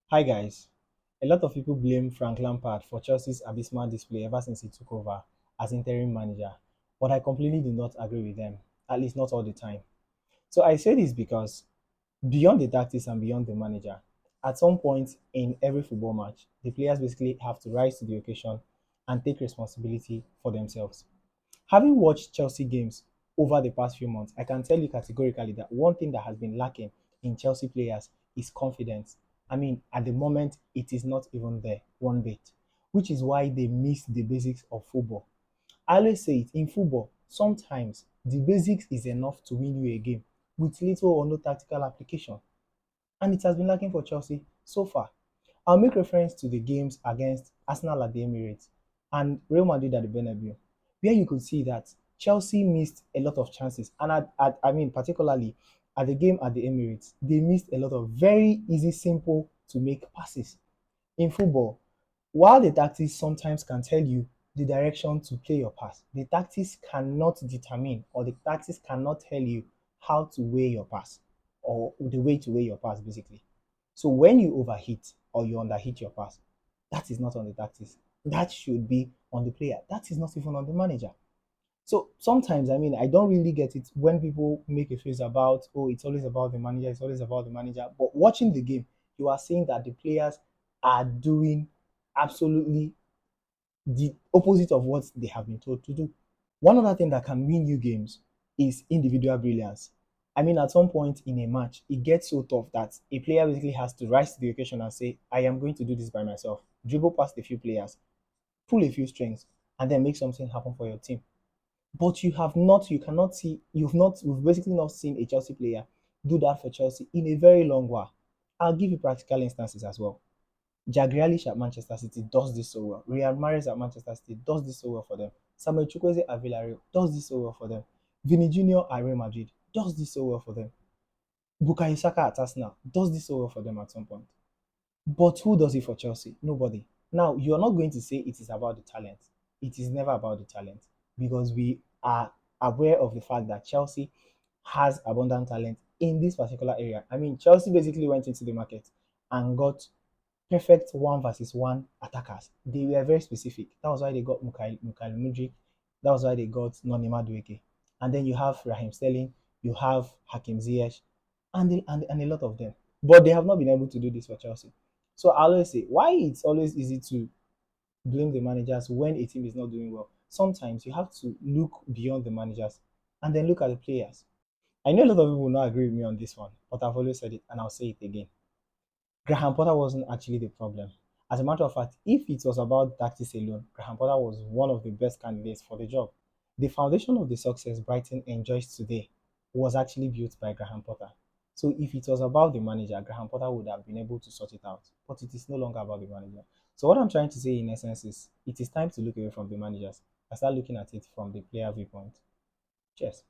Hi guys. A lot of people blame Frank Lampard for Chelsea's abysmal display ever since he took over as interim manager, but I completely do not agree with them, at least not all the time. So I say this because beyond the tactics and beyond the manager, at some point in every football match, the players basically have to rise to the occasion and take responsibility for themselves. Having watched Chelsea games over the past few months, I can tell you categorically that one thing that has been lacking in Chelsea players is confidence. I mean, at the moment, it is not even there one bit, which is why they miss the basics of football. I always say it in football, sometimes the basics is enough to win you a game with little or no tactical application, and it has been lacking for Chelsea so far. I'll make reference to the games against Arsenal at the Emirates and Real Madrid at the Bernabeu, where you could see that Chelsea missed a lot of chances. And I mean, particularly at the game at the Emirates, they missed a lot of very easy, simple to make passes. In football, while the tactics sometimes can tell you the direction to play your pass, the tactics cannot determine or the tactics cannot tell you how to weigh your pass or the way to weigh your pass, basically. So when you overheat or you underheat your pass, that is not on the tactics. That should be on the player. That is not even on the manager. So sometimes, I mean, I don't really get it when people make a face about, oh, it's always about the manager, it's always about the manager. But watching the game, you are seeing that the players are doing absolutely the opposite of what they have been told to do. One other thing that can win you games is individual brilliance. I mean, at some point in a match, it gets so tough that a player basically has to rise to the occasion and say, I am going to do this by myself. Dribble past a few players, pull a few strings, and then make something happen for your team. But you cannot see, you've basically not seen a Chelsea player do that for Chelsea in a very long while. I'll give you practical instances as well. Jack Grealish at Manchester City does this so well. Riyad Mahrez at Manchester City does this so well for them. Samuel Chukwueze at Villarreal does this so well for them. Vini Jr. at Real Madrid does this so well for them. Bukayo Saka at Arsenal does this so well for them at some point. But who does it for Chelsea? Nobody. Now, you're not going to say it is about the talent. It is never about the talent because we are aware of the fact that Chelsea has abundant talent in this particular area. I mean, Chelsea basically went into the market and got perfect one versus one attackers. They were very specific. That was why they got Mikhail Mudrik. That was why they got Noni Madueke. And then you have Raheem Sterling, you have Hakim Ziyech, and a lot of them. But they have not been able to do this for Chelsea. So I always say, why it's always easy to blame the managers when a team is not doing well. Sometimes you have to look beyond the managers and then look at the players. I know a lot of people will not agree with me on this one, but I've always said it and I'll say it again. Graham Potter wasn't actually the problem. As a matter of fact, if it was about tactics alone, Graham Potter was one of the best candidates for the job. The foundation of the success Brighton enjoys today was actually built by Graham Potter. So if it was about the manager, Graham Potter would have been able to sort it out. But it is no longer about the manager. So what I'm trying to say in essence is it is time to look away from the managers and start looking at it from the player viewpoint. Cheers.